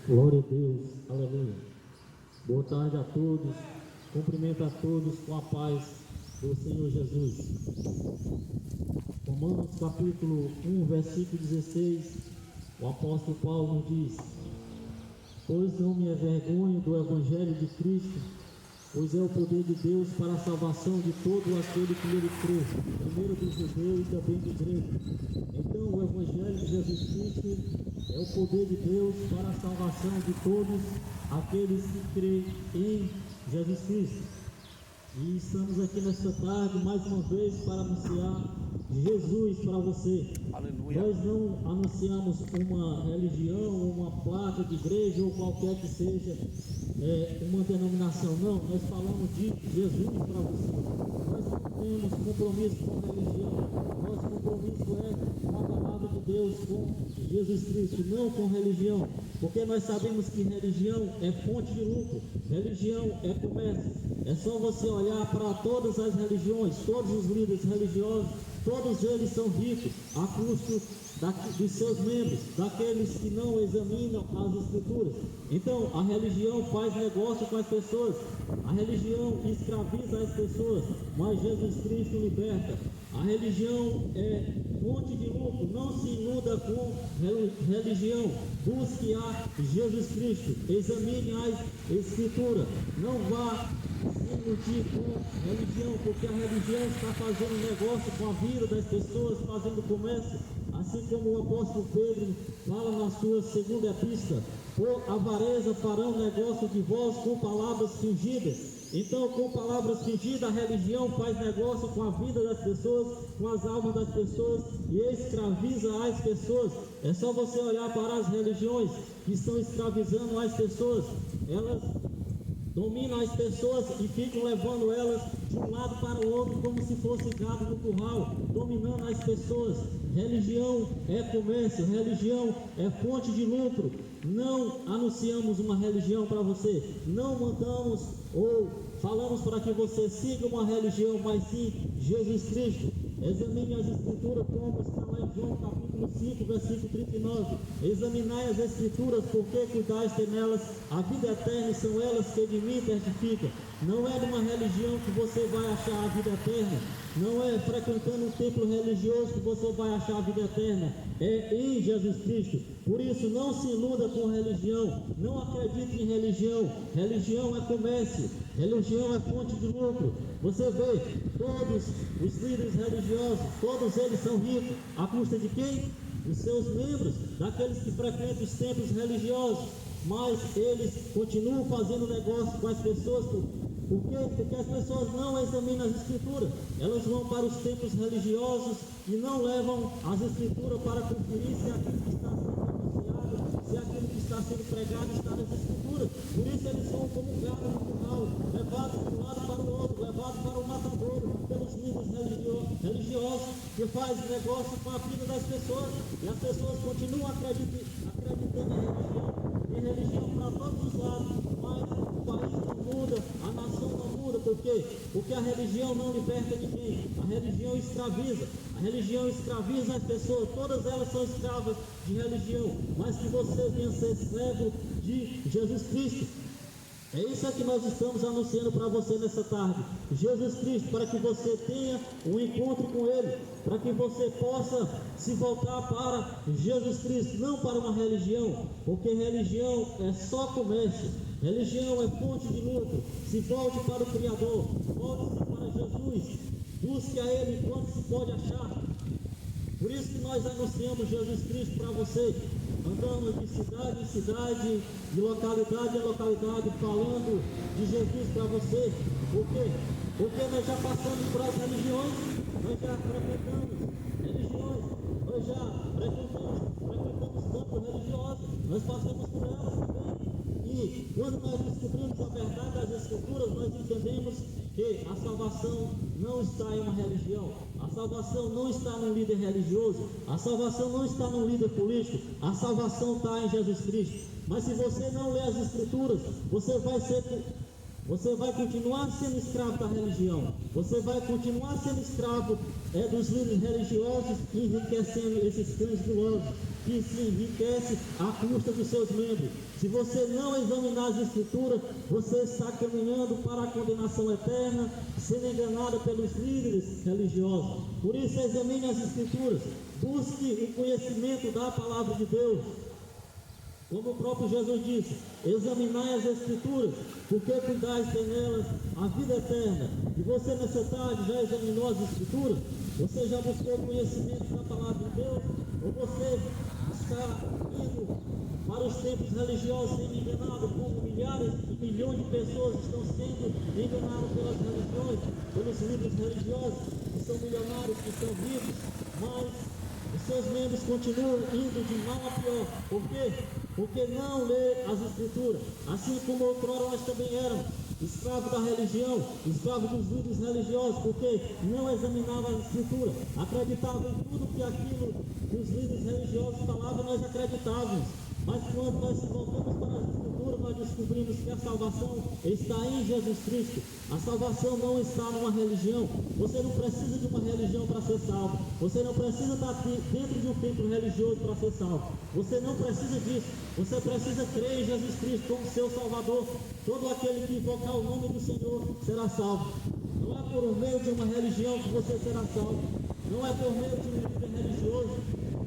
Glória a Deus, aleluia. Boa tarde a todos, cumprimento a todos com a paz do Senhor Jesus. Romanos capítulo 1, versículo 16, o apóstolo Paulo nos diz: pois não me envergonho do Evangelho de Cristo, pois é o poder de Deus para a salvação de todo aquele que nele crê, primeiro do judeu e também do grego. Então o Evangelho de Jesus Cristo é o poder de Deus para a salvação de todos aqueles que creem em Jesus Cristo. E estamos aqui nesta tarde mais uma vez para anunciar Jesus para você. Aleluia. Nós não anunciamos uma religião, uma placa de igreja ou qualquer que seja uma denominação, não. Nós falamos de Jesus para você. Nós não temos compromisso com religião. Nosso compromisso é com a palavra de Deus, com Jesus Cristo, não com religião. Porque nós sabemos que religião é fonte de lucro, religião é comércio. É só você olhar para todas as religiões, todos os líderes religiosos, todos eles são ricos a custo dos seus membros, daqueles que não examinam as escrituras. Então a religião faz negócio com as pessoas, a religião escraviza as pessoas, mas Jesus Cristo liberta. A religião é fonte de lucro, não se iluda com religião, busque a Jesus Cristo, examine as escrituras, não vá se iludir com religião, porque a religião está fazendo negócio com a vida das pessoas, fazendo comércio, assim como o apóstolo Pedro fala na sua segunda epístola: por avareza farão negócio de vós com palavras fingidas. Então, com palavras fingidas, a religião faz negócio com a vida das pessoas, com as almas das pessoas e escraviza as pessoas. É só você olhar para as religiões que estão escravizando as pessoas. Elas dominam as pessoas e ficam levando elas de um lado para o outro como se fosse gado no curral, dominando as pessoas. Religião é comércio, religião é fonte de lucro. Não anunciamos uma religião para você, não mandamos ou falamos para que você siga uma religião, mas sim Jesus Cristo. Examine as Escrituras, como está lá em João capítulo 5, versículo 39. Examinai as Escrituras, porque cuidais ter nelas a vida eterna, e são elas que de mim testificam. Não é de uma religião que você vai achar a vida eterna, não é frequentando um templo religioso que você vai achar a vida eterna, é em Jesus Cristo. Por isso, não se iluda com religião, não acredite em religião. Religião é comércio, religião é fonte de lucro. Você vê, todos os líderes religiosos, todos eles são ricos, à custa de quem? Dos seus membros, daqueles que frequentam os templos religiosos, mas eles continuam fazendo negócio com as pessoas. Por quê? Porque as pessoas não examinam as Escrituras, elas vão para os templos religiosos e não levam as Escrituras para conferir se aquilo que está sendo anunciado, se aquilo que está sendo pregado está nas Escrituras. Por isso eles são como um gado no curral, levados de um lado para o outro, levados para o matadouro pelos líderes religiosos que fazem negócio com a vida das pessoas, e as pessoas continuam acreditando em religião para todos os lados, mas o país não muda, a nação não muda. Por quê? Porque a religião não liberta ninguém, a religião escraviza. A religião escraviza as pessoas, todas elas são escravas de religião, mas que você venha ser escravo de Jesus Cristo. É isso que nós estamos anunciando para você nessa tarde, Jesus Cristo, para que você tenha um encontro com Ele, para que você possa se voltar para Jesus Cristo, não para uma religião, porque religião é só comércio, religião é fonte de lucro. Se volte para o Criador, volte-se para Jesus, busque a Ele enquanto se pode achar. Por isso que nós anunciamos Jesus Cristo para você, andando de cidade em cidade, de localidade em localidade, falando de Jesus para você. Por quê? Porque nós já passamos por as religiões, nós já frequentamos religiões, nós já frequentamos campos religiosos, nós passamos por elas também. E quando nós descobrimos a verdade das Escrituras, nós entendemos que a salvação não está em uma religião, a salvação não está num líder religioso, a salvação não está num líder político, a salvação está em Jesus Cristo. Mas se você não lê as Escrituras, você vai continuar sendo escravo da religião, você vai continuar sendo escravo dos líderes religiosos, enriquecendo esses cães gulosos, que se enriquece à custa dos seus membros. Se você não examinar as Escrituras, você está caminhando para a condenação eterna, sendo enganado pelos líderes religiosos. Por isso, examine as Escrituras, busque o conhecimento da palavra de Deus. Como o próprio Jesus disse, examinai as Escrituras, porque cuidais ter nelas a vida eterna. E você nessa tarde já examinou as Escrituras? Você já buscou conhecimento da palavra de Deus? Ou você está indo para os templos religiosos sendo enganado, como milhares e milhões de pessoas estão sendo enganadas pelas religiões, pelos líderes religiosos, que são milionários, que são ricos, mas os seus membros continuam indo de mal a pior. Por quê? Porque não lê as Escrituras. Assim como outrora nós também éramos escravos da religião, escravos dos líderes religiosos, porque não examinavam as Escrituras, acreditavam em tudo que aquilo que os líderes religiosos falavam, nós acreditávamos. Mas quando nós voltamos para as Escrituras, nós descobrimos que a salvação está em Jesus Cristo. A salvação não está numa religião. Você não precisa de uma religião para ser salvo. Você não precisa estar dentro de um templo religioso para ser salvo. Você não precisa disso. Você precisa crer em Jesus Cristo como seu Salvador. Todo aquele que invocar o nome do Senhor será salvo. Não é por meio de uma religião que você será salvo. Não é por meio de um líder religioso.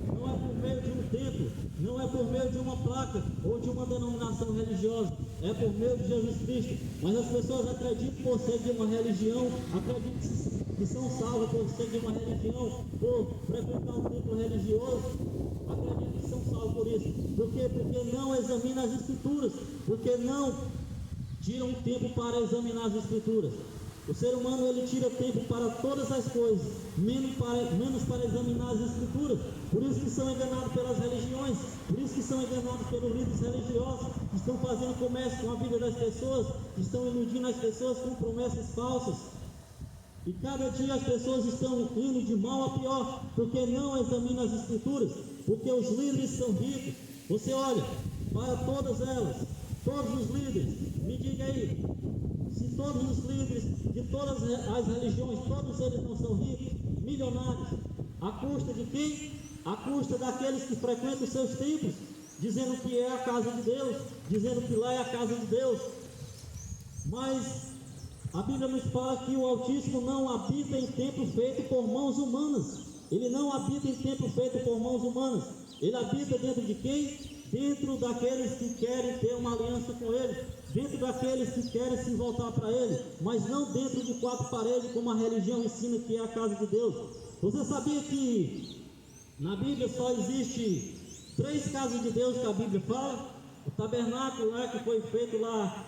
Não é por meio de um templo, não é por meio de uma placa ou de uma denominação religiosa, é por meio de Jesus Cristo. Mas as pessoas acreditam por ser de uma religião, acreditam que são salvos por ser de uma religião, por frequentar um templo religioso, acreditam que são salvos por isso. Por quê? Porque não examinam as Escrituras, porque não tiram tempo para examinar as Escrituras. O ser humano, ele tira tempo para todas as coisas, menos para examinar as Escrituras. Por isso que são enganados pelas religiões, por isso que são enganados pelos líderes religiosos, que estão fazendo comércio com a vida das pessoas, que estão iludindo as pessoas com promessas falsas. E cada dia as pessoas estão indo de mal a pior, porque não examinam as escrituras, porque os líderes são ricos. Você olha para todas elas, todos os líderes, me diga aí, se todos os líderes de todas as religiões, todos eles não são ricos, milionários, à custa de quem? À custa daqueles que frequentam os seus templos, dizendo que é a casa de Deus, dizendo que lá é a casa de Deus. Mas a Bíblia nos fala que o Altíssimo não habita em templo feito por mãos humanas. Ele não habita em templo feito por mãos humanas. Ele habita dentro de quem? Dentro daqueles que querem ter uma aliança com Ele, dentro daqueles que querem se voltar para Ele, mas não dentro de quatro paredes, como a religião ensina que é a casa de Deus. Você sabia que na Bíblia só existe 3 casas de Deus que a Bíblia fala? O tabernáculo lá que foi feito lá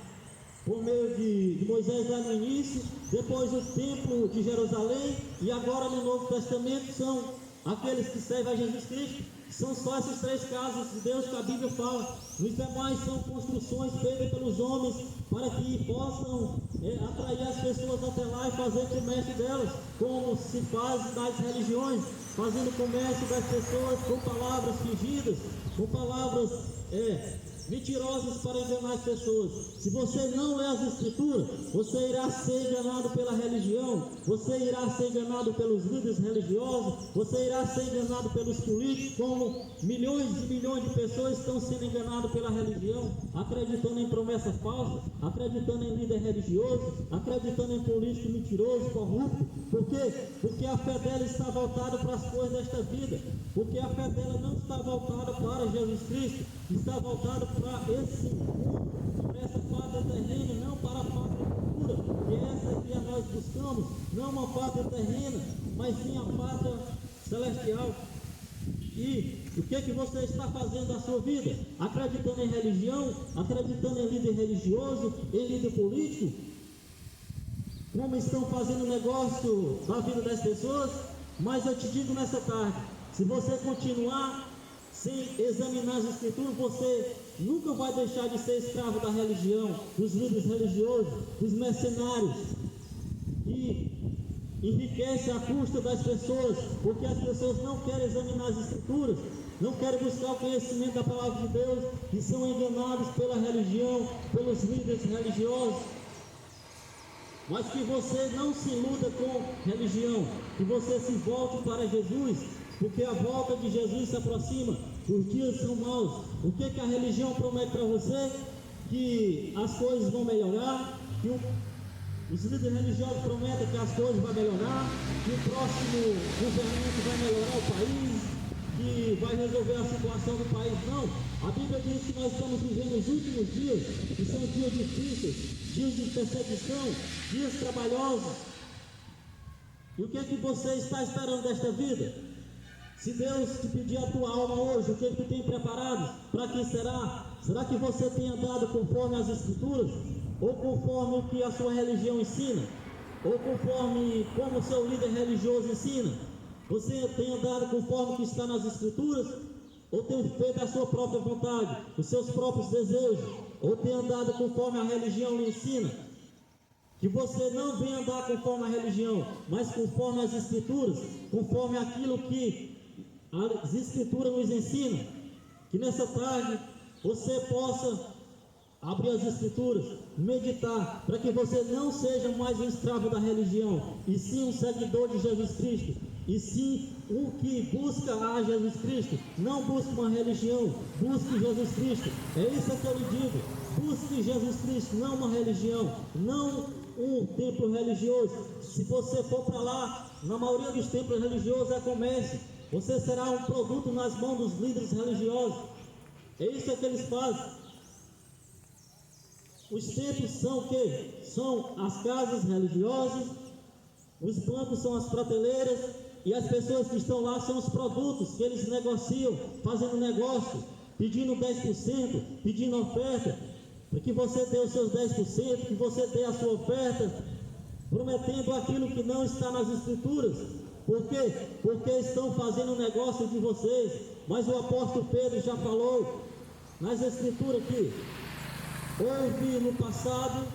por meio de Moisés lá no início, depois o templo de Jerusalém, e agora no Novo Testamento são aqueles que servem a Jesus Cristo. São só essas 3 casas de Deus que a Bíblia fala. Os demais são construções feitas pelos homens para que possam atrair as pessoas até lá e fazer comércio delas, como se faz nas religiões, fazendo comércio das pessoas com palavras fingidas, com palavras mentirosas para enganar as pessoas. Se você não lê as Escrituras, você irá ser enganado pela religião, você irá ser enganado pelos líderes religiosos, você irá ser enganado pelos políticos, como milhões e milhões de pessoas estão sendo enganadas pela religião, acreditando em promessas falsas, acreditando em líder religioso, acreditando em político mentiroso, corrupto. Por quê? Porque a fé dela está voltada para as coisas desta vida, porque a fé dela não está voltada para Jesus Cristo, está voltada para esse mundo, para essa pátria terrena, não para a pátria futura, que é essa que nós buscamos, não uma pátria terrena, mas sim a pátria celestial. E o que você está fazendo da sua vida? Acreditando em religião, acreditando em líder religioso, em líder político? Como estão fazendo negócio da vida das pessoas? Mas eu te digo nessa tarde, se você continuar sem examinar as Escrituras, você nunca vai deixar de ser escravo da religião, dos líderes religiosos, dos mercenários, e enriquece à custa das pessoas, porque as pessoas não querem examinar as Escrituras, não querem buscar o conhecimento da palavra de Deus, e são enganados pela religião, pelos líderes religiosos. Mas que você não se iluda com religião, que você se volte para Jesus, porque a volta de Jesus se aproxima, os dias são maus. O que a religião promete para você? Que as coisas vão melhorar, que os líderes religiosos prometem que as coisas vão melhorar, que o próximo governante vai melhorar o país, que vai resolver a situação do país. Não, a Bíblia diz que nós estamos vivendo os últimos dias, que são dias difíceis, dias de perseguição, dias trabalhosos. E o que você está esperando desta vida? Se Deus te pedir a tua alma hoje, o que tu tem preparado? Para que será? Será que você tem andado conforme as Escrituras? Ou conforme o que a sua religião ensina? Ou conforme como o seu líder religioso ensina? Você tem andado conforme o que está nas Escrituras? Ou tem feito a sua própria vontade, os seus próprios desejos? Ou tem andado conforme a religião lhe ensina? Que você não venha andar conforme a religião, mas conforme as Escrituras, conforme aquilo que as Escrituras nos ensinam. Que nessa tarde você possa abrir as Escrituras, meditar, para que você não seja mais um escravo da religião, e sim um seguidor de Jesus Cristo, e sim um que busca a Jesus Cristo. Não busque uma religião, busque Jesus Cristo. É isso que eu lhe digo, busque Jesus Cristo, não uma religião, não um templo religioso. Se você for para lá, na maioria dos templos religiosos é comércio, você será um produto nas mãos dos líderes religiosos. É isso que eles fazem. Os templos são o quê? São as casas religiosas, os bancos são as prateleiras, e as pessoas que estão lá são os produtos que eles negociam, fazendo negócio, pedindo 10%, pedindo oferta, para que você dê os seus 10%, que você dê a sua oferta, prometendo aquilo que não está nas Escrituras. Por quê? Porque estão fazendo negócio de vocês. Mas o apóstolo Pedro já falou nas Escrituras que houve no passado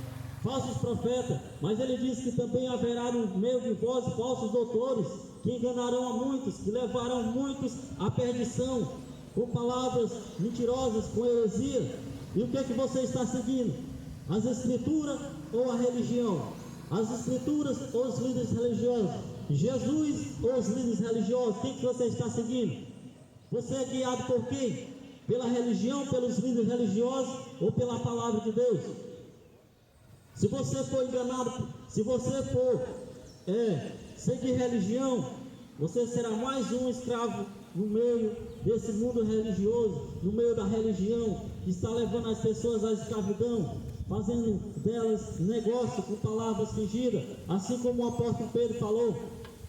falsos profetas, mas ele diz que também haverá no meio de vós falsos doutores, que enganarão a muitos, que levarão muitos à perdição, com palavras mentirosas, com heresia. E o que é que você está seguindo? As escrituras ou a religião? As escrituras ou os líderes religiosos? Jesus ou os líderes religiosos? Quem que você está seguindo? Você é guiado por quem? Pela religião, pelos líderes religiosos ou pela palavra de Deus? Se você for enganado, se você for seguir religião, você será mais um escravo no meio desse mundo religioso, no meio da religião, que está levando as pessoas à escravidão, fazendo delas negócio com palavras fingidas, assim como o apóstolo Pedro falou.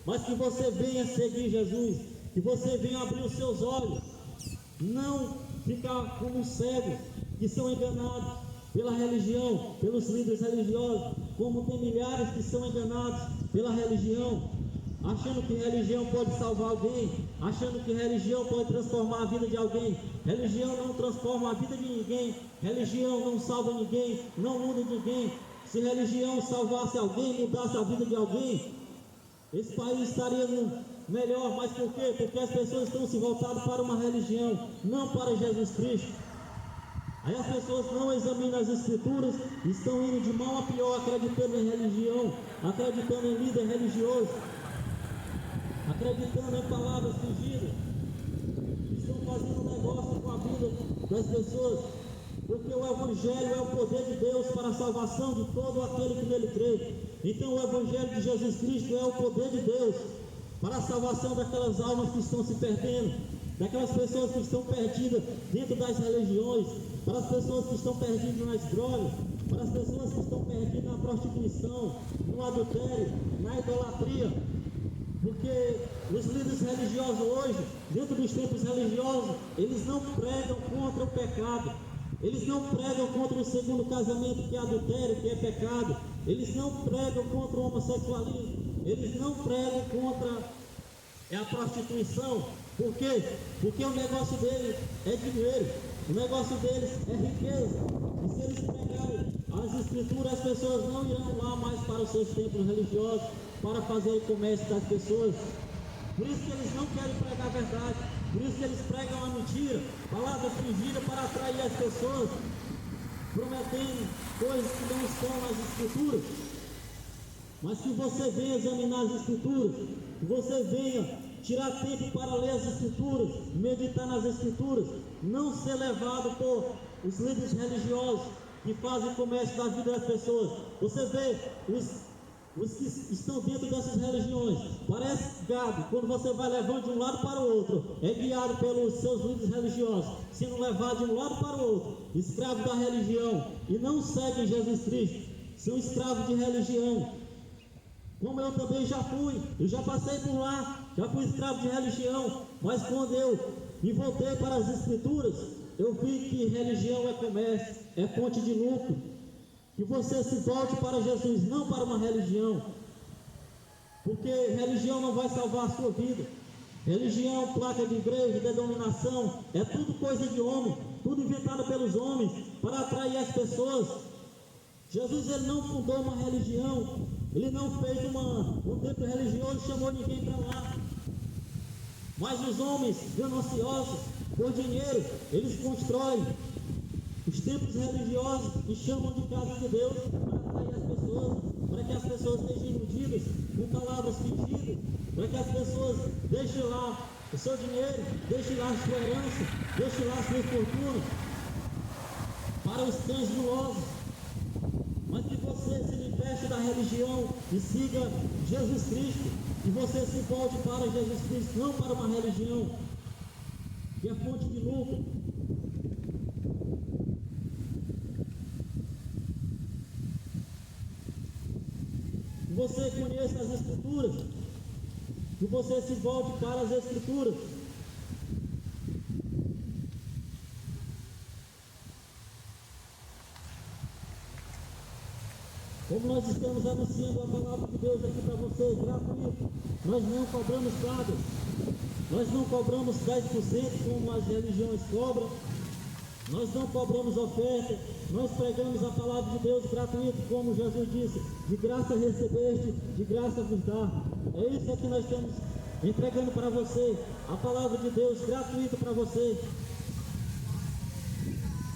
Mas que você venha seguir Jesus, que você venha abrir os seus olhos, não ficar como cegos que são enganados pela religião, pelos líderes religiosos, como tem milhares que são enganados pela religião, achando que religião pode salvar alguém, achando que religião pode transformar a vida de alguém. Religião não transforma a vida de ninguém, religião não salva ninguém, não muda ninguém. Se religião salvasse alguém, mudasse a vida de alguém, esse país estaria melhor. Mas por quê? Porque as pessoas estão se voltando para uma religião, não para Jesus Cristo. Aí as pessoas não examinam as escrituras, estão indo de mal a pior, acreditando em religião, acreditando em líder religioso, acreditando em palavras fingidas, estão fazendo negócio com a vida das pessoas, porque o Evangelho é o poder de Deus para a salvação de todo aquele que nele crê. Então o Evangelho de Jesus Cristo é o poder de Deus para a salvação daquelas almas que estão se perdendo, daquelas pessoas que estão perdidas dentro das religiões, para as pessoas que estão perdidas nas drogas, para as pessoas que estão perdidas na prostituição, no adultério, na idolatria. Porque os líderes religiosos hoje, dentro dos tempos religiosos, eles não pregam contra o pecado, eles não pregam contra o segundo casamento, que é adultério, que é pecado, eles não pregam contra o homossexualismo, eles não pregam contra a prostituição. Por quê? Porque o negócio deles é dinheiro, o negócio deles é riqueza. E se eles pregarem as escrituras, as pessoas não irão lá mais para os seus templos religiosos para fazer o comércio das pessoas. Por isso que eles não querem pregar a verdade, por isso que eles pregam a mentira, palavras fingidas para atrair as pessoas, prometendo coisas que não estão nas escrituras. Mas que você venha examinar as escrituras, que você venha tirar tempo para ler as escrituras, meditar nas escrituras, não ser levado por os líderes religiosos que fazem comércio da vida das pessoas. Você vê os que estão dentro dessas religiões, parece gado, quando você vai levando de um lado para o outro, é guiado pelos seus líderes religiosos, sendo levado de um lado para o outro, escravo da religião, e não seguem Jesus Cristo, são escravos de religião. Como eu também já fui, eu já passei por lá, já fui escravo de religião, mas quando eu me voltei para as escrituras, eu vi que religião é comércio, é fonte de lucro. Que você se volte para Jesus, não para uma religião, porque religião não vai salvar a sua vida. Religião, placa de igreja, denominação, é tudo coisa de homem, tudo inventado pelos homens para atrair as pessoas. Jesus, ele não fundou uma religião, ele não fez um templo religioso e chamou ninguém para lá. Mas os homens gananciosos, por dinheiro, eles constroem os templos religiosos e chamam de casa de Deus para atrair as pessoas, para que as pessoas sejam iludidas com palavras fingidas, para que as pessoas deixem lá o seu dinheiro, deixem lá a sua herança, deixem lá a sua fortuna para os cães gulosos. Mas que você se liberte da religião e siga Jesus Cristo, e você se volte para Jesus Cristo, não para uma religião que é fonte de lucro. Que você conheça as Escrituras, que você se volte para as Escrituras. Como nós estamos anunciando a palavra de Deus aqui para vocês, gratuito, nós não cobramos nada, nós não cobramos 10% como as religiões cobram, Nós não cobramos oferta, nós pregamos a palavra de Deus gratuito, como Jesus disse: de graça recebeste, de graça vos dá. É isso que nós estamos entregando para você, a palavra de Deus gratuita para você,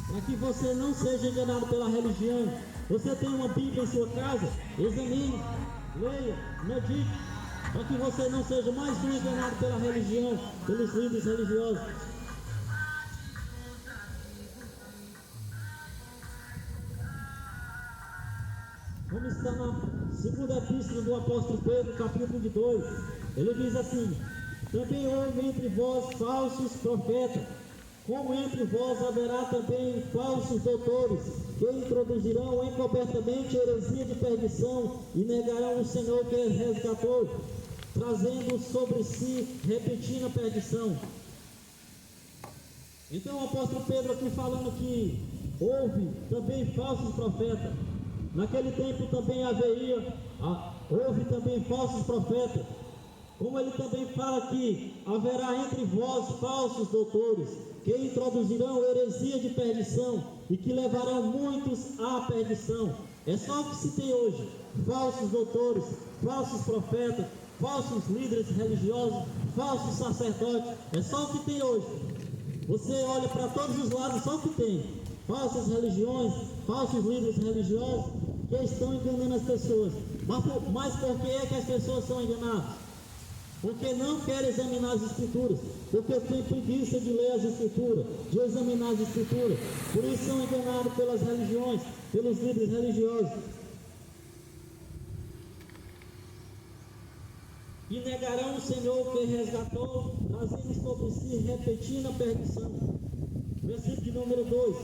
para que você não seja enganado pela religião. Você tem uma Bíblia em sua casa? Examine, leia, medite, para que você não seja mais um enganado pela religião, pelos líderes religiosos. Vamos estar na segunda epístola do apóstolo Pedro, capítulo 2. Ele diz assim: também houve entre vós falsos profetas, como entre vós haverá também falsos doutores, que introduzirão encobertamente heresia de perdição e negarão o Senhor que os resgatou, trazendo sobre si repetida perdição. Então o apóstolo Pedro aqui falando que houve também falsos profetas. Naquele tempo também houve também falsos profetas, como ele também fala que haverá entre vós falsos doutores, que introduzirão heresia de perdição e que levarão muitos à perdição. É só o que se tem hoje: falsos doutores, falsos profetas, falsos líderes religiosos, falsos sacerdotes. É só o que tem hoje. Você olha para todos os lados, só o que tem: falsas religiões, falsos líderes religiosos que estão enganando as pessoas. Mas por que é que as pessoas são enganadas? Porque não querem examinar as Escrituras, porque tem preguiça de ler as Escrituras, de examinar as Escrituras. Por isso são enganados pelas religiões, pelos líderes religiosos. E negarão o Senhor que resgatou, trazendo sobre si repetida perdição. Versículo de número 2: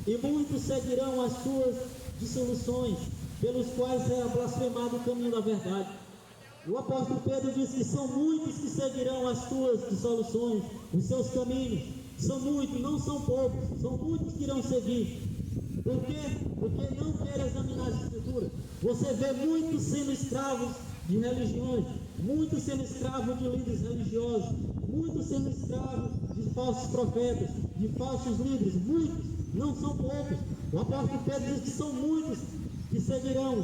e muitos seguirão as suas dissoluções, pelos quais será blasfemado o caminho da verdade. O apóstolo Pedro diz que são muitos que seguirão as suas dissoluções, os seus caminhos. São muitos, não são poucos, são muitos que irão seguir. Por quê? Porque não querem examinar as Escrituras. Você vê muitos sendo escravos de religiões, muitos sendo escravos de líderes religiosos, muitos sendo escravos de falsos profetas, de falsos líderes, muitos, não são poucos. O apóstolo Pedro diz que são muitos que seguirão,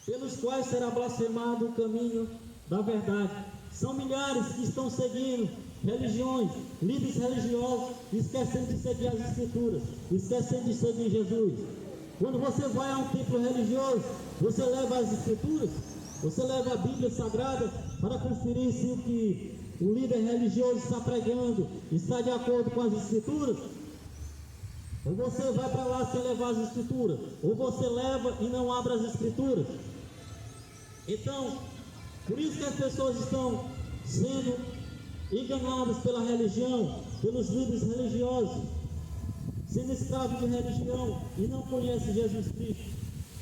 pelos quais será blasfemado o caminho da verdade. São milhares que estão seguindo religiões, líderes religiosos, esquecendo de seguir as Escrituras, esquecendo de seguir Jesus. Quando você vai a um templo religioso, você leva as Escrituras, você leva a Bíblia Sagrada para conferir se o que o líder religioso está pregando está de acordo com as Escrituras. Ou você vai para lá sem levar as Escrituras, ou você leva e não abre as Escrituras. Então, por isso que as pessoas estão sendo enganadas pela religião, pelos líderes religiosos, sendo escravos de religião e não conhecem Jesus Cristo,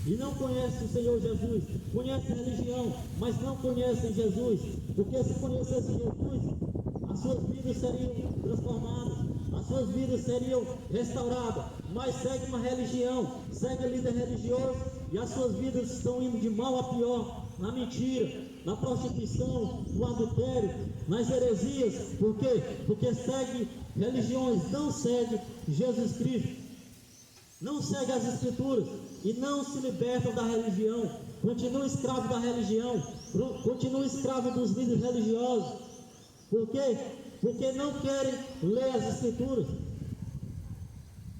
e não conhecem o Senhor Jesus. Conhecem a religião, mas não conhecem Jesus, porque se conhecessem Jesus, as suas vidas seriam transformadas, as suas vidas seriam restauradas. Mas segue uma religião, segue líder religioso, e as suas vidas estão indo de mal a pior, na mentira, na prostituição, no adultério, nas heresias. Por quê? Porque segue religiões, não segue Jesus Cristo, não segue as Escrituras e não se libertam da religião. Continua escravo da religião, continua escravo dos líderes religiosos. Por quê? Porque não querem ler as Escrituras,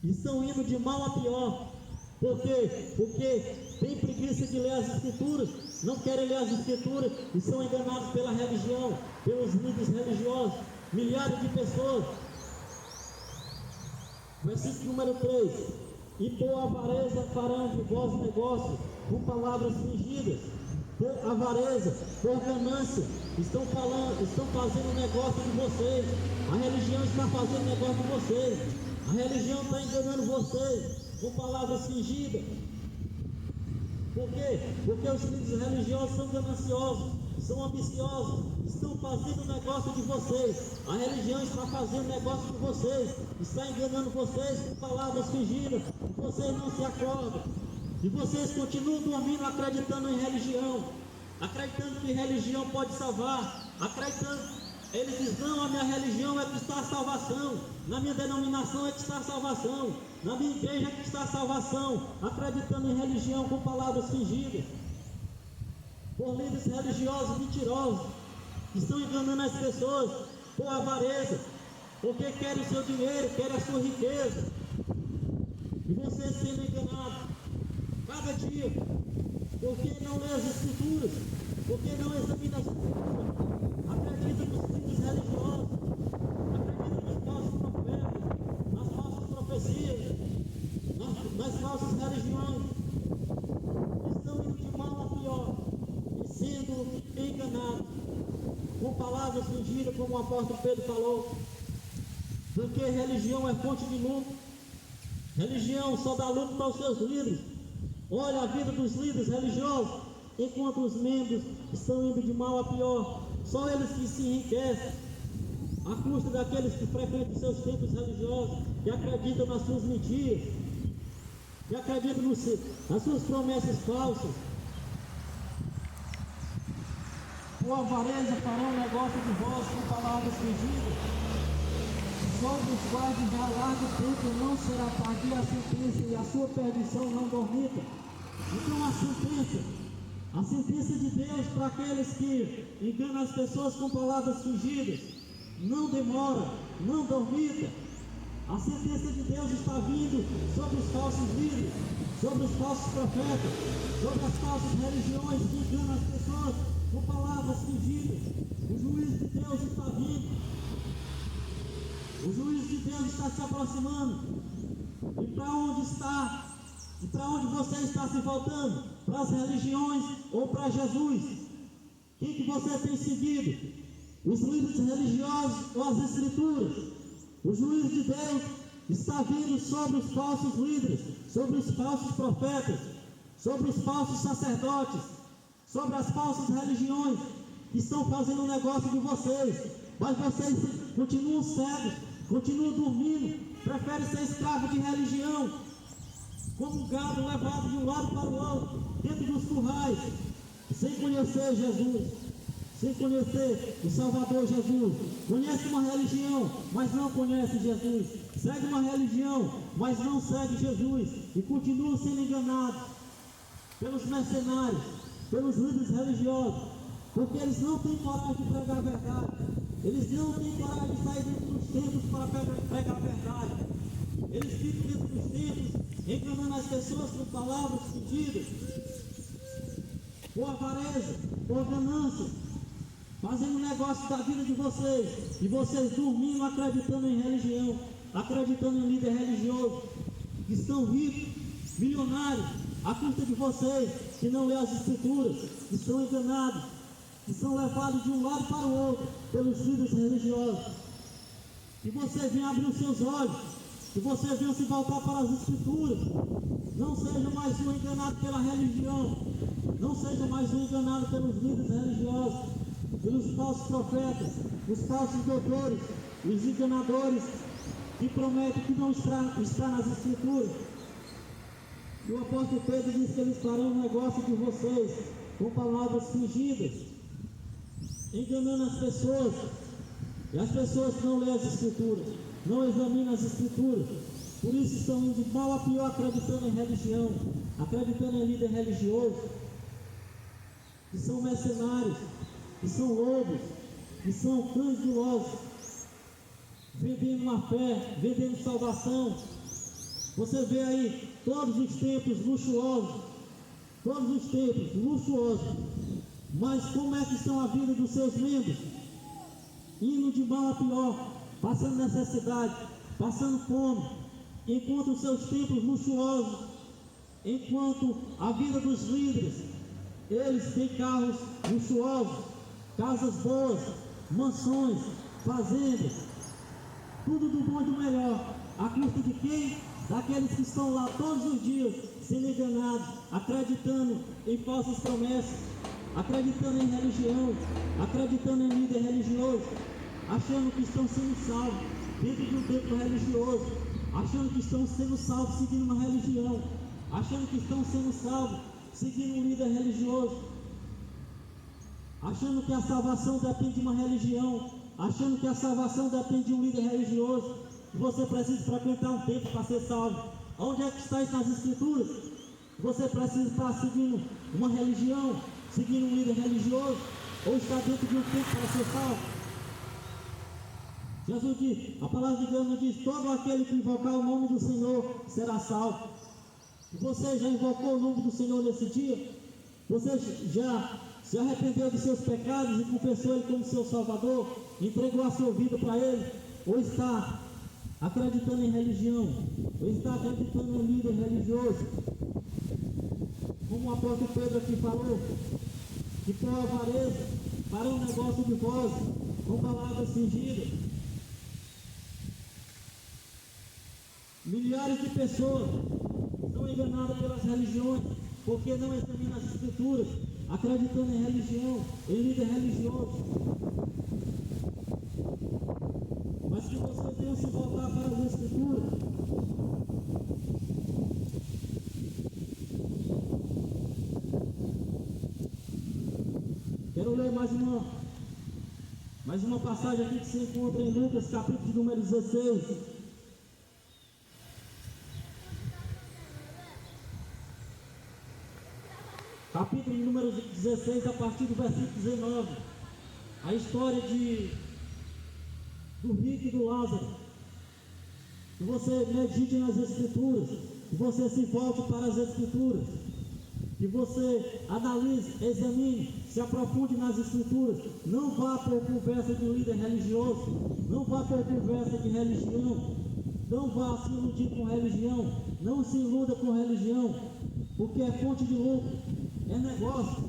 estão indo de mal a pior. Por quê? Porque tem preguiça de ler as Escrituras, não querem ler as Escrituras e são enganados pela religião, pelos líderes religiosos, milhares de pessoas. Versículo número 3: e por avareza farão de vós negócio com palavras fingidas. Por avareza, por ganância, estão fazendo negócio de vocês. A religião está fazendo negócio de vocês. A religião está enganando vocês com palavras fingidas. Por quê? Porque os líderes religiosos são gananciosos, são ambiciosos, estão fazendo negócio de vocês. A religião está fazendo negócio de vocês, está enganando vocês com palavras fingidas, e vocês não se acordam. E vocês continuam dormindo, acreditando em religião, acreditando que religião pode salvar, acreditando Ele diz: não, a minha religião é que está a salvação, na minha denominação é que está a salvação, na minha igreja é que está a salvação, acreditando em religião com palavras fingidas, por líderes religiosos mentirosos, que estão enganando as pessoas por avareza, porque querem o seu dinheiro, querem a sua riqueza, e você sendo enganado cada dia, porque não lê as Escrituras, porque não examina as Escrituras, acredita nos líderes religiosos, acredita nos falsos profetas, nas falsas profecias, nas falsas religiões, estão indo de mal a pior, e sendo enganados, com palavras fingidas, como o apóstolo Pedro falou, porque religião é fonte de lucro, religião só dá lucro para os seus líderes. Olha a vida dos líderes religiosos, enquanto os membros estão indo de mal a pior, só eles que se enriquecem, à custa daqueles que frequentam os seus templos religiosos, que acreditam nas suas mentiras, que acreditam nas suas promessas falsas. Por avareza farão um negócio de vós com palavras fingidas, sobre os quais já largo tempo não será tardia a sentença e a sua perdição não dormita. Então a sentença de Deus para aqueles que enganam as pessoas com palavras fingidas, não demora, não dormita. A sentença de Deus está vindo sobre os falsos líderes, sobre os falsos profetas, sobre as falsas religiões que enganam as pessoas com palavras fingidas. O juízo de Deus está vindo. O juízo de Deus está se aproximando. E para onde está? E para onde você está se voltando? Para as religiões ou para Jesus? Quem que você tem seguido? Os líderes religiosos ou as Escrituras? O juízo de Deus está vindo sobre os falsos líderes, sobre os falsos profetas, sobre os falsos sacerdotes, sobre as falsas religiões que estão fazendo um negócio de vocês, mas vocês continuam cegos, continuam dormindo, preferem ser escravos de religião, como gado levado de um lado para o outro, dentro dos currais, sem conhecer Jesus, sem conhecer o Salvador Jesus. Conhece uma religião, mas não conhece Jesus. Segue uma religião, mas não segue Jesus, e continuam sendo enganados pelos mercenários, pelos líderes religiosos, porque eles não têm coragem de pregar a verdade. Eles não têm coragem de sair dentro dos templos para pregar a verdade. Eles ficam dentro dos templos, enganando as pessoas com palavras fingidas, por avareza, por ganância, fazendo negócio da vida de vocês, e vocês dormindo, acreditando em religião, acreditando em líder religioso, que estão ricos, milionários, à custa de vocês, que não lê as Escrituras, que estão enganados, que são levados de um lado para o outro pelos líderes religiosos. Que você venha abrir os seus olhos, que você venha se voltar para as Escrituras. Não seja mais um enganado pela religião, não seja mais um enganado pelos líderes religiosos, pelos falsos profetas, os falsos doutores, os enganadores que prometem que não está nas Escrituras. E o apóstolo Pedro diz que eles farão um negócio de vocês com palavras fingidas, enganando as pessoas, e as pessoas não lêem as Escrituras, não examinam as Escrituras, por isso estão indo de mal a pior, acreditando em religião, acreditando em líder religioso, que são mercenários, que são lobos, que são cães gulosos, vendendo uma fé, vendendo salvação. Você vê aí todos os templos luxuosos, todos os templos luxuosos, mas como é que estão a vida dos seus membros? Indo de mal a pior, passando necessidade, passando fome, enquanto os seus templos luxuosos, enquanto a vida dos líderes, eles têm carros luxuosos, casas boas, mansões, fazendas, tudo do bom e do melhor, à custa de quem? Daqueles que estão lá todos os dias, sendo enganados, acreditando em falsas promessas, acreditando em religião, acreditando em líder religioso, achando que estão sendo salvos dentro de um templo religioso, achando que estão sendo salvos seguindo uma religião, achando que estão sendo salvos seguindo um líder religioso, achando que a salvação depende de uma religião, achando que a salvação depende de um líder religioso, que você precisa frequentar um templo para ser salvo. Onde é que está isso nas Escrituras? Você precisa estar seguindo uma religião, seguindo um líder religioso, ou está dentro de um templo para ser salvo? Jesus diz, a palavra de Deus nos diz, todo aquele que invocar o nome do Senhor será salvo. E você já invocou o nome do Senhor nesse dia? Você já se arrependeu dos seus pecados e confessou Ele como seu Salvador? Entregou a sua vida para Ele? Ou está acreditando em religião? Ou está acreditando em líder religioso? Como o apóstolo Pedro aqui falou, que por avareza, para um negócio de voz, com palavras fingidas. Milhares de pessoas são enganadas pelas religiões, porque não examinam as Escrituras, acreditando em religião, em líder religioso. Mas que você tenha se voltar para as Escrituras. Quero ler mais uma passagem aqui que se encontra em Lucas, capítulo número 16. Capítulo número 16, a partir do versículo 19. A história do rico e do Lázaro. Que você medite nas Escrituras, que você se volte para as Escrituras, que você analise, examine, se aprofunde nas Escrituras. Não vá por conversa de um líder religioso, não vá por conversa de religião, não vá se iludir com religião, não se iluda com religião, porque é fonte de lucro, é negócio.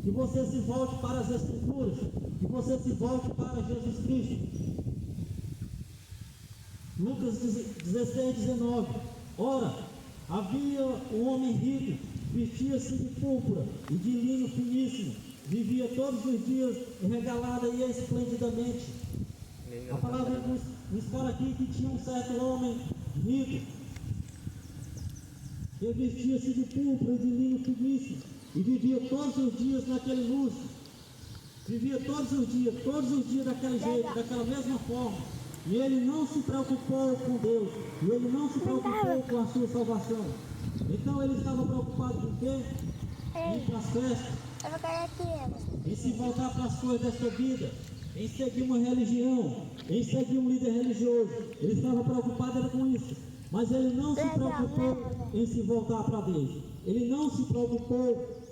Que você se volte para as Escrituras, que você se volte para Jesus Cristo. Lucas 16, 19. Ora, havia um homem rico, vestia-se de púrpura e de linho finíssimo, vivia todos os dias regalada e esplendidamente. A palavra nos fala aqui que tinha um certo homem rico, que vestia-se de púrpura e de linho finíssimo, e vivia todos os dias naquele luxo, vivia todos os dias daquele jeito, daquela mesma forma. E ele não se preocupou com Deus, e ele não se preocupou com a sua salvação. Então ele estava preocupado com o quê? Em ir para as festas, em se voltar para as coisas desta vida, em seguir uma religião, em seguir um líder religioso. Ele estava preocupado com isso, mas ele não se preocupou em se voltar para Deus. Ele não se preocupou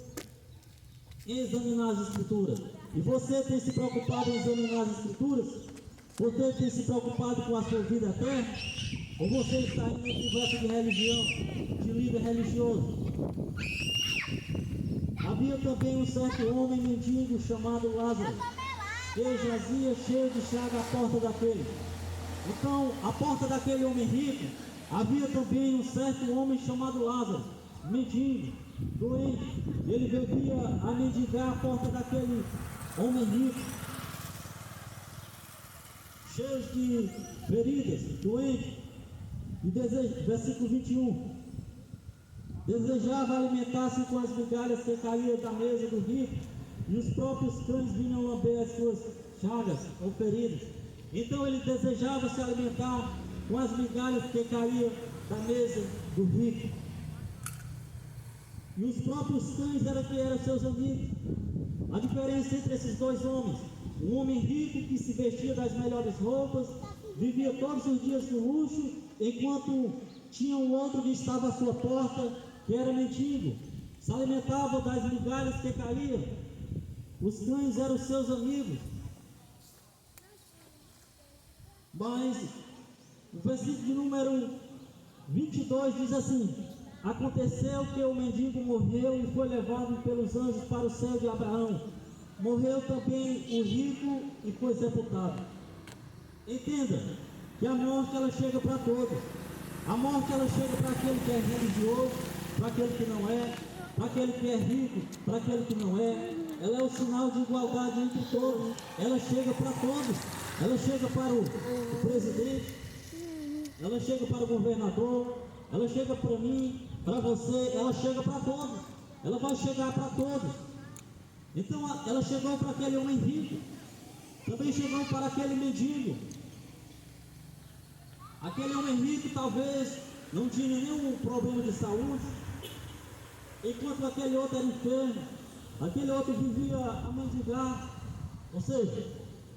em examinar as Escrituras. E você tem se preocupado em examinar as Escrituras? Você tem se preocupado com a sua vida eterna? Ou você está indo em conversa de religião, de líder religioso? Havia também um certo homem mendigo chamado Lázaro, que jazia cheio de chaga à porta daquele. Então, à porta daquele homem rico, havia também um certo homem chamado Lázaro, mendigo, doente. Ele vivia a mendigar à porta daquele homem rico, cheios de feridas, doente. E versículo 21. Desejava alimentar-se com as migalhas que caíam da mesa do rico, e os próprios cães vinham lamber as suas chagas ou feridas. Então ele desejava se alimentar com as migalhas que caíam da mesa do rico. E os próprios cães eram seus amigos. A diferença entre esses dois homens: um homem rico que se vestia das melhores roupas, vivia todos os dias no luxo, enquanto tinha um outro que estava à sua porta, que era mendigo, se alimentava das migalhas que caíam. Os cães eram seus amigos. Mas o versículo de número 22 diz assim: aconteceu que o mendigo morreu e foi levado pelos anjos para o céu de Abraão. Morreu também o rico e foi sepultado. Entenda que a morte ela chega para todos. A morte ela chega para aquele que é religioso, para aquele que não é, para aquele que é rico, para aquele que não é. Ela é o sinal de igualdade entre todos. Ela chega para todos. Ela chega para o presidente, ela chega para o governador, ela chega para mim, para você, ela chega para todos. Ela vai chegar para todos. Então ela chegou para aquele homem rico. Também chegou para aquele mendigo. Aquele homem rico talvez não tinha nenhum problema de saúde, enquanto aquele outro era enfermo, aquele outro vivia a mendigar. Ou seja,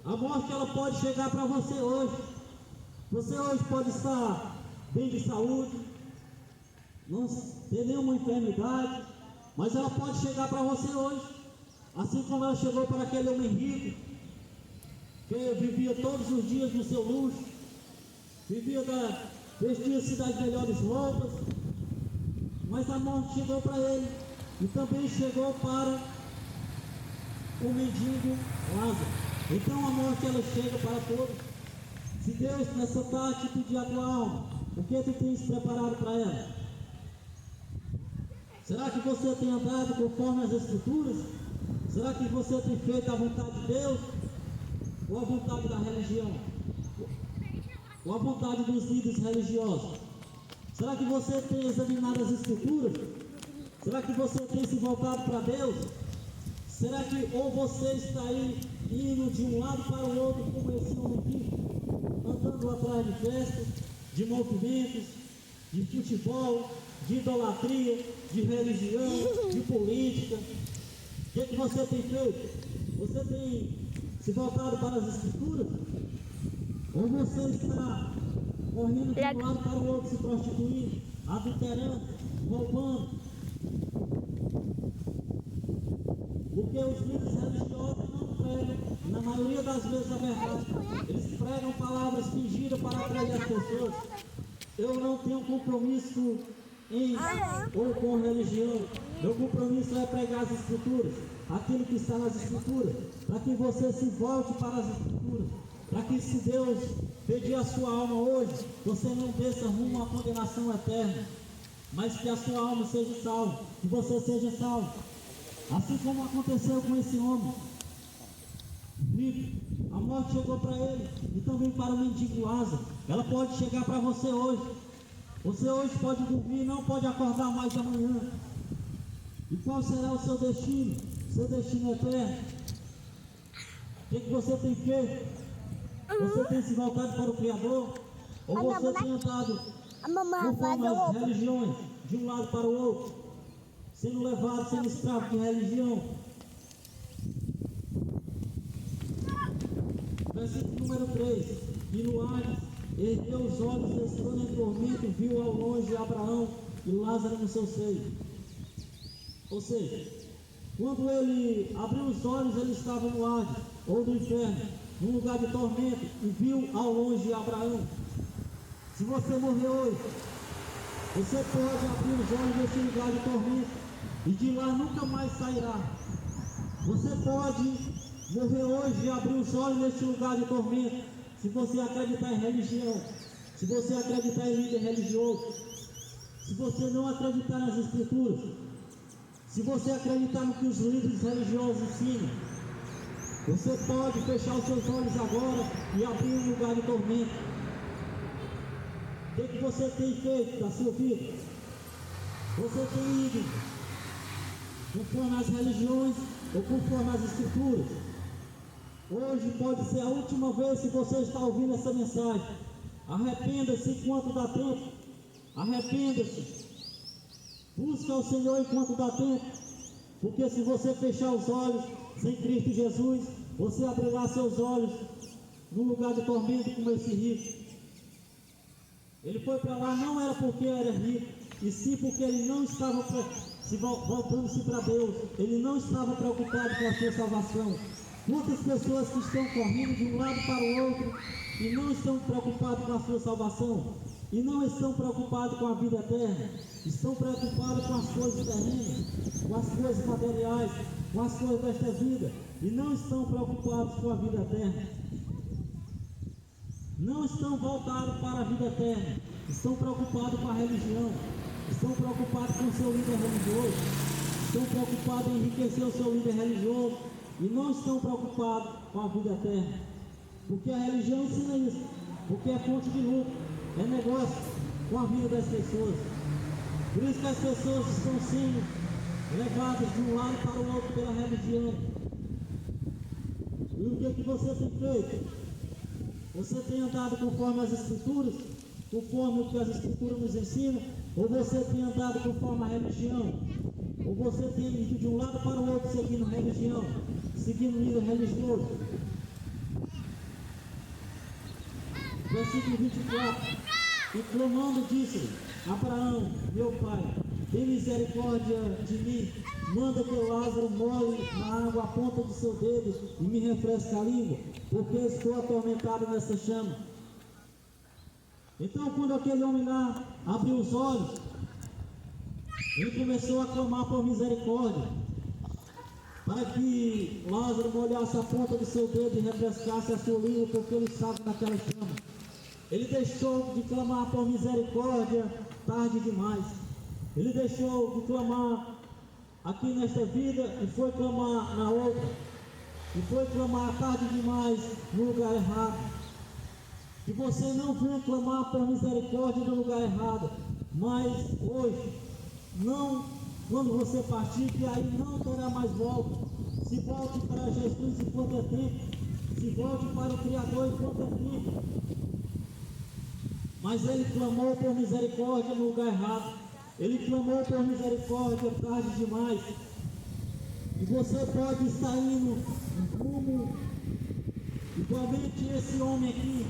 a morte ela pode chegar para você hoje. Você hoje pode estar bem de saúde, não ter nenhuma enfermidade, mas ela pode chegar para você hoje, assim como ela chegou para aquele homem rico, que vivia todos os dias no seu luxo, vestia-se das melhores roupas, mas a morte chegou para ele, e também chegou para o mendigo Lázaro. Então a morte ela chega para todos. Se Deus nessa tarde pedir a tua alma, o que tu tens preparado para ela? Será que você tem andado conforme as Escrituras? Será que você tem feito a vontade de Deus? Ou a vontade da religião? Ou a vontade dos líderes religiosos? Será que você tem examinado as Escrituras? Será que você tem se voltado para Deus? Será que ou você está aí indo de um lado para o outro como esse homem aqui, andando atrás de festas, de movimentos, de futebol, de idolatria, de religião, de política? O que você tem feito? Você tem se voltado para as Escrituras? Ou você está correndo de um lado para o outro, se prostituindo, adulterando, roubando? Porque os líderes religiosos não pregam, na maioria das vezes, a verdade. Eles pregam palavras fingidas para atrair as pessoas. Eu não tenho compromisso ou com religião. Meu compromisso é pregar as Escrituras, aquilo que está nas Escrituras, para que você se volte para as Escrituras, para que, se Deus pedir a sua alma hoje, você não desça rumo à condenação eterna, mas que a sua alma seja salva, que você seja salvo. Assim como aconteceu com esse homem rico, a morte chegou para ele, e também para o mendigo Lázaro. Ela pode chegar para você hoje. Você hoje pode dormir e não pode acordar mais amanhã. E qual será o seu destino? Seu destino eterno. O que você tem feito? Você tem se voltado para o Criador? Ou você tem andado conforme as religiões, de um lado para o outro, sendo levado, sendo escravo de religião? Versículo número 3. E Noé ergueu os olhos, estando em tormento, viu ao longe Abraão e Lázaro no seu seio. Ou seja, quando ele abriu os olhos, ele estava no Hades, ou no inferno, num lugar de tormento, e viu ao longe Abraão. Se você morrer hoje, você pode abrir os olhos nesse lugar de tormento, e de lá nunca mais sairá. Você pode morrer hoje e abrir os olhos neste lugar de tormento, se você acreditar em religião, se você acreditar em líder religioso, se você não acreditar nas Escrituras, se você acreditar no que os líderes religiosos ensinam, você pode fechar os seus olhos agora e abrir um lugar de tormento. O que você tem feito da sua vida? Você tem ido conforme as religiões ou conforme as Escrituras? Hoje pode ser a última vez que você está ouvindo essa mensagem. Arrependa-se enquanto dá tempo. Arrependa-se. Busca o Senhor enquanto dá tempo. Porque se você fechar os olhos sem Cristo Jesus, você abrirá seus olhos num lugar de tormento como esse rico. Ele foi para lá não era porque era rico, e sim porque ele não estava voltando-se para Deus. Ele não estava preocupado com a sua salvação. Muitas pessoas que estão correndo de um lado para o outro e não estão preocupados com a sua salvação, e não estão preocupados com a vida eterna, estão preocupados com as coisas terrenas, com as coisas materiais, com as coisas desta vida, e não estão preocupados com a vida eterna. Não estão voltados para a vida eterna, estão preocupados com a religião, estão preocupados com o seu líder religioso, estão preocupados em enriquecer o seu líder religioso, e não estão preocupados com a vida eterna, porque a religião ensina isso, porque é fonte de lucro, é negócio com a vida das pessoas. Por isso que as pessoas estão sendo levadas de um lado para o outro pela religião. E o que você tem feito? Você tem andado conforme as Escrituras? Conforme o que as Escrituras nos ensinam? Ou você tem andado conforme a religião? Ou você tem ido de um lado para o outro seguindo religião? Seguindo líder religioso? Versículo 24. E clamando disse: Abraão, meu pai, tem misericórdia de mim, manda que Lázaro molhe na água a ponta do seu dedo e me refresque a língua, porque estou atormentado nessa chama. Então, quando aquele homem lá abriu os olhos, ele começou a clamar por misericórdia, para que Lázaro molhasse a ponta do seu dedo e refrescasse a sua língua, porque ele estava naquela chama. Ele deixou de clamar por misericórdia tarde demais. Ele deixou de clamar aqui nesta vida e foi clamar na outra. E foi clamar tarde demais no lugar errado. Que você não venha clamar por misericórdia no lugar errado, mas hoje, não, quando você partir, que aí não terá mais volta. Se volte para Jesus enquanto é tempo. Se volte para o Criador enquanto é tempo. Mas ele clamou por misericórdia no lugar errado. Ele clamou por misericórdia tarde demais. E você pode estar indo rumo igualmente esse homem aqui,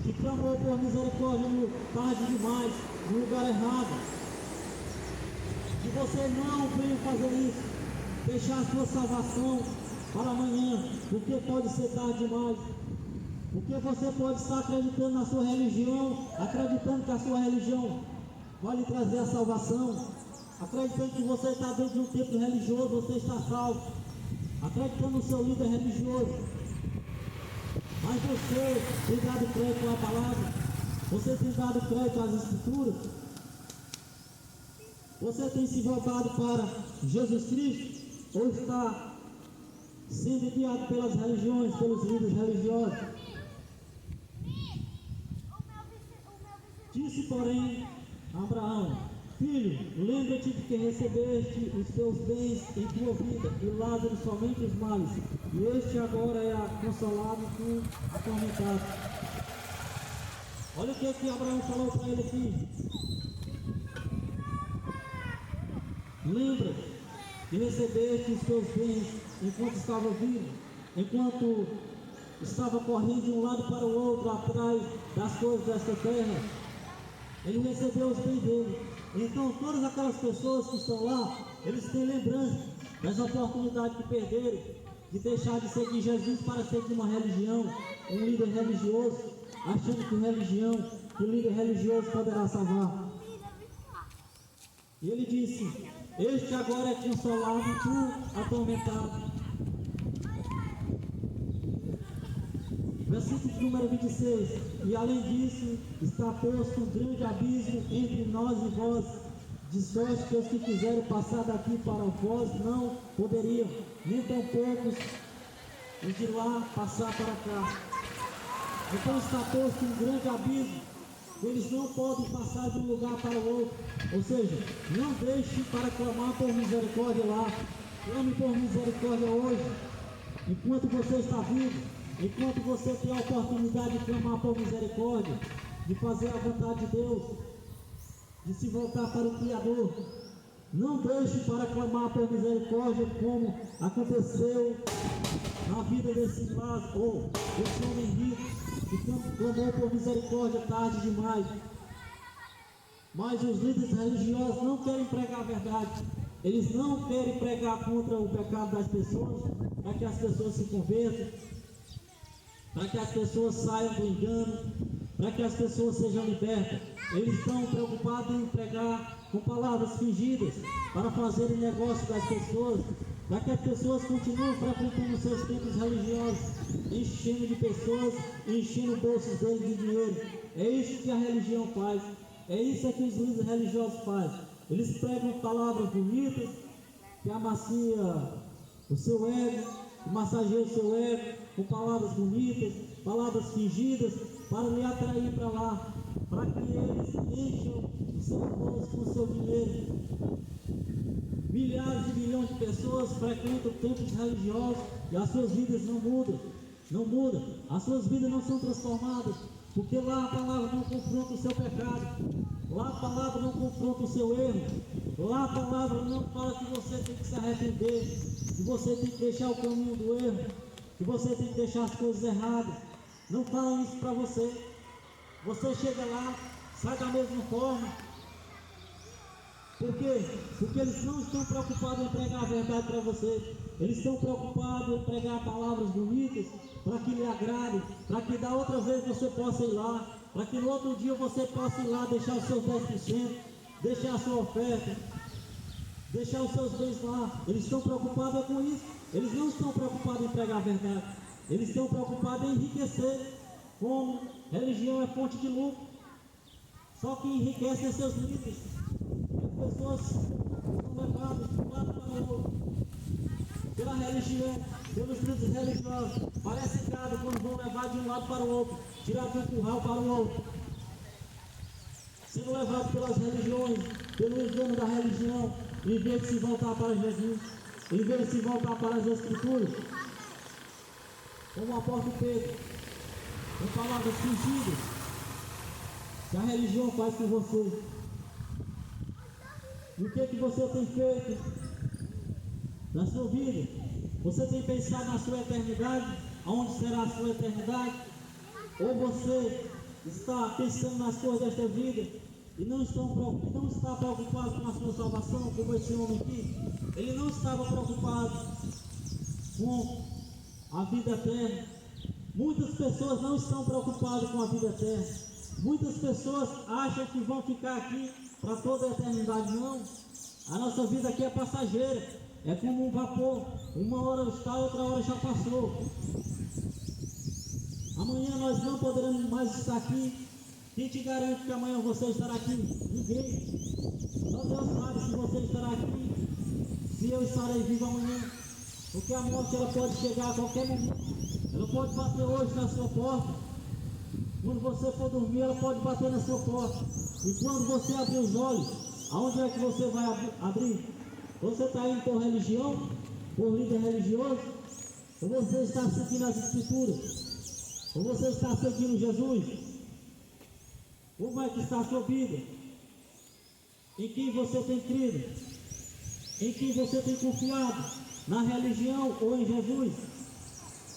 que clamou por misericórdia tarde demais, no lugar errado. Que você não venha fazer isso, deixar a sua salvação para amanhã, porque pode ser tarde demais. Porque você pode estar acreditando na sua religião, acreditando que a sua religião vai lhe trazer a salvação, acreditando que você está dentro de um templo religioso, você está salvo, acreditando no seu líder religioso. Mas você tem dado crédito à palavra? Você tem dado crédito às Escrituras? Você tem se voltado para Jesus Cristo? Ou está sendo guiado pelas religiões, pelos líderes religiosos? Disse, porém, Abraão: Filho, lembra-te de que recebeste os teus bens em tua vida, e Lázaro somente os males, e este agora é consolado com atormentado. Olha o que Abraão falou para ele aqui. Lembra que recebeste os teus bens enquanto estava vivo, enquanto estava correndo de um lado para o outro atrás das coisas desta terra. Ele recebeu os bens dele. Então todas aquelas pessoas que estão lá, eles têm lembrança das oportunidades que perderam, de deixar de seguir Jesus para seguir uma religião, um líder religioso, achando que religião, que o líder religioso poderá salvar. E ele disse: este agora é consolado e tu atormentado. Versículo número 26. E além disso, está posto um grande abismo entre nós e vós, de sorte que os que quiserem passar daqui para vós não poderiam, nem tampouco os de lá passar para cá. Então está posto um grande abismo, eles não podem passar de um lugar para o outro. Ou seja, não deixe para clamar por misericórdia lá, clame por misericórdia hoje, enquanto você está vivo. Enquanto você tem a oportunidade de clamar por misericórdia, de fazer a vontade de Deus, de se voltar para o Criador, não deixe para clamar por misericórdia como aconteceu na vida desse Lázaro, ou desse homem rico, que clamou por misericórdia tarde demais. Mas os líderes religiosos não querem pregar a verdade. Eles não querem pregar contra o pecado das pessoas, para que as pessoas se convertam, para que as pessoas saiam do engano, para que as pessoas sejam libertas. Eles estão preocupados em pregar com palavras fingidas, para fazerem negócio das pessoas, para que as pessoas continuem frequentando seus templos religiosos, enchendo de pessoas, enchendo bolsos deles de dinheiro. É isso que a religião faz, é isso que os líderes religiosos fazem. Eles pregam palavras bonitas, que amacia o seu ego, que massageia o seu ego, com palavras bonitas, palavras fingidas, para lhe atrair para lá, para que eles encham o seu bolso com o seu dinheiro. Milhares e milhões de pessoas frequentam templos religiosos e as suas vidas não mudam. não muda, as suas vidas não são transformadas, porque lá a palavra não confronta o seu pecado, lá a palavra não confronta o seu erro, lá a palavra não fala que você tem que se arrepender, que você tem que deixar o caminho do erro, que você tem que deixar as coisas erradas. Não fala isso para você. Você chega lá, sai da mesma forma. Por quê? Porque eles não estão preocupados em pregar a verdade para você. Eles estão preocupados em pregar palavras bonitas para que lhe agrade, para que da outra vez você possa ir lá, para que no outro dia você possa ir lá deixar os seus 10%, deixar a sua oferta, deixar os seus bens lá. Eles estão preocupados com isso. Eles não estão preocupados em pregar a verdade. Eles estão preocupados em enriquecer. Como religião é fonte de lucro. Só que enriquece seus líderes. As pessoas são levadas de um lado para o outro pela religião, pelos líderes religiosos. Parece gado quando vão levar de um lado para o outro, tirar de um curral para o outro, sendo levado pelas religiões, pelo engano da religião, em vez de se voltar para Jesus, em vez de se voltar para as Escrituras, como o apóstolo Pedro, com palavras sentidas, que a religião faz com você. E o que você tem feito na sua vida? Você tem pensado na sua eternidade? Aonde será a sua eternidade? Ou você está pensando nas coisas desta vida e não está preocupado com a sua salvação, como esse homem aqui? Ele não estava preocupado com a vida eterna. Muitas pessoas não estão preocupadas com a vida eterna. Muitas pessoas acham que vão ficar aqui para toda a eternidade. Não. A nossa vida aqui é passageira. É como um vapor. Uma hora está, outra hora já passou. Amanhã nós não poderemos mais estar aqui. Quem te garante que amanhã você estará aqui? Ninguém. Só Deus sabe se você estará aqui, se eu estarei vivo amanhã. Porque a morte ela pode chegar a qualquer momento. Ela pode bater hoje na sua porta. Quando você for dormir, ela pode bater na sua porta. E quando você abrir os olhos, aonde é que você vai abrir? Você está indo por religião? Por líder religioso? Ou você está seguindo as Escrituras? Ou você está seguindo Jesus? Como é que está a sua vida? Em quem você tem crido? Em quem você tem confiado? Na religião ou em Jesus?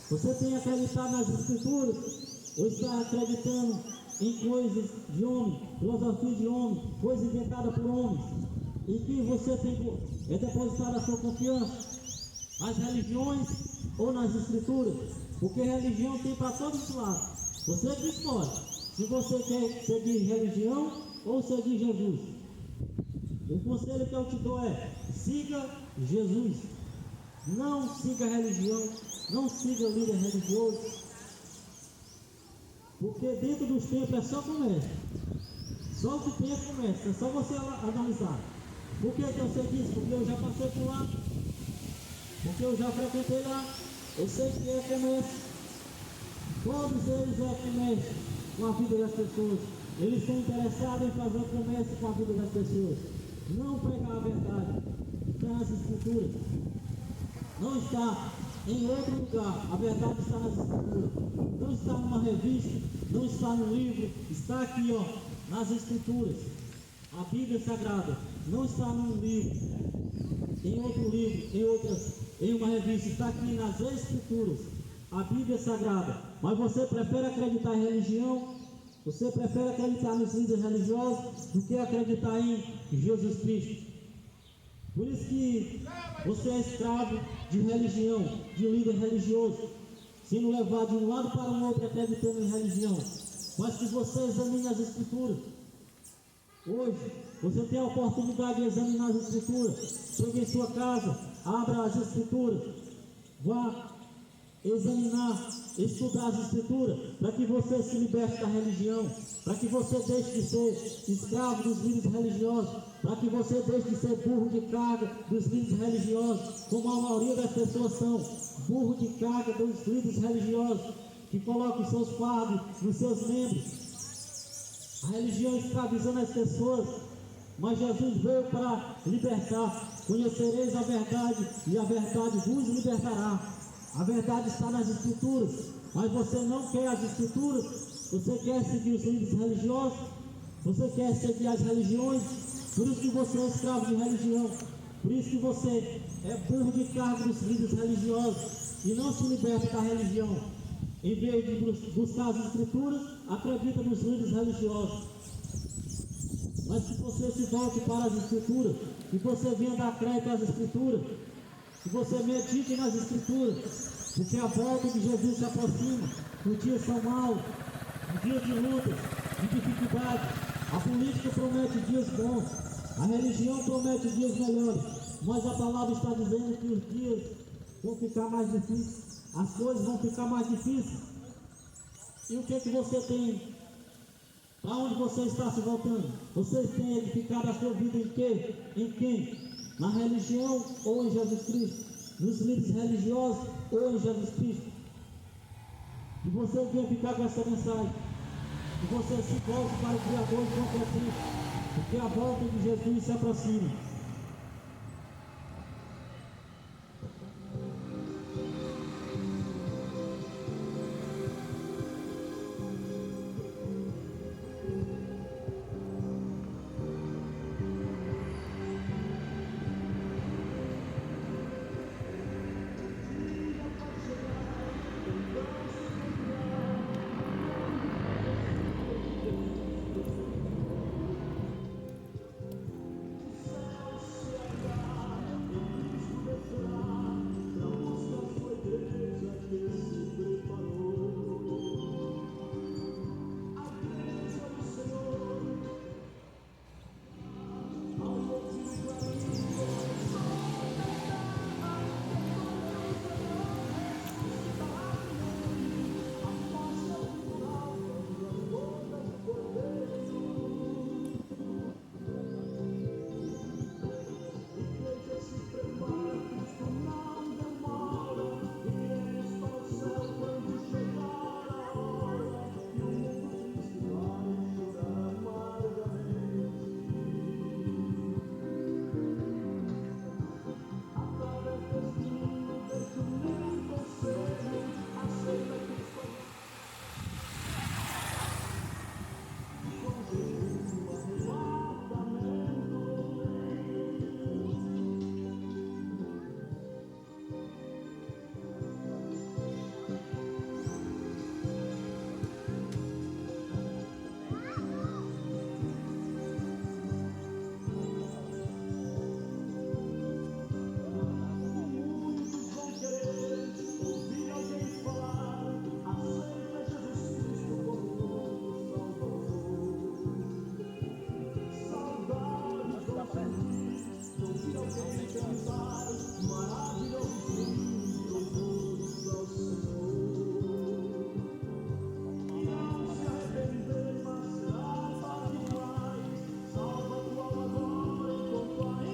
Você tem acreditado nas Escrituras? Ou está acreditando em coisas de homem, filosofia de homem, coisas inventadas por homens? Em quem você tem depositado a sua confiança? Nas religiões ou nas Escrituras? Porque religião tem para todos os lados. Você que escolhe se você quer seguir religião ou seguir Jesus. O conselho que eu te dou é: siga Jesus. Não siga religião, não siga líder religioso. Porque dentro dos tempos é só comércio. Só o que tem é comércio, é só você analisar. Por que eu sei disso? Porque eu já passei por lá. Porque eu já frequentei lá. Eu sei que é comércio. Todos eles é comércio com a vida das pessoas. Eles estão interessados em fazer comércio com a vida das pessoas. Não pregar a verdade. Está nas Escrituras. Não está em outro lugar. A verdade está nas Escrituras. Não está numa revista, não está no livro. Está aqui, ó, nas Escrituras. A Bíblia Sagrada não está num livro, em outro livro, em uma revista. Está aqui nas Escrituras. A Bíblia Sagrada. Mas você prefere acreditar em religião? Você prefere acreditar nos líderes religiosos do que acreditar em Jesus Cristo? Por isso que você é escravo de religião, de líder religioso, sendo levado de um lado para o outro acreditando em religião. Mas que você examine as Escrituras. Hoje, você tem a oportunidade de examinar as Escrituras. Chegue em sua casa, abra as Escrituras, vá examinar, estudar as Escrituras, para que você se liberte da religião, para que você deixe de ser escravo dos líderes religiosos, para que você deixe de ser burro de carga dos líderes religiosos, como a maioria das pessoas são, burro de carga dos líderes religiosos, que colocam os seus fardos nos seus membros. A religião escravizando as pessoas, mas Jesus veio para libertar. Conhecereis a verdade e a verdade vos libertará. A verdade está nas Escrituras. mas você não quer as escrituras, você quer seguir os líderes religiosos, você quer seguir as religiões, por isso que você é escravo de religião, por isso que você é burro de cargo dos líderes religiosos e não se liberta da religião. Em vez de buscar as escrituras, acredita nos líderes religiosos. Mas que você se volte para as escrituras, que você venha dar crédito às escrituras, que você medite nas escrituras, porque a volta de Jesus se aproxima. Os dias são maus, os dias de luta, de dificuldade. A política promete dias bons, a religião promete dias melhores, mas a palavra está dizendo que os dias vão ficar mais difíceis, as coisas vão ficar mais difíceis. E o que você tem? Para onde você está se voltando? Você tem edificado a sua vida em quê? Em quem? Na religião ou em Jesus Cristo? Nos líderes religiosos ou em Jesus Cristo? E você vem ficar com essa mensagem. E você se volte para o Criador e completamente, porque a volta de Jesus se aproxima.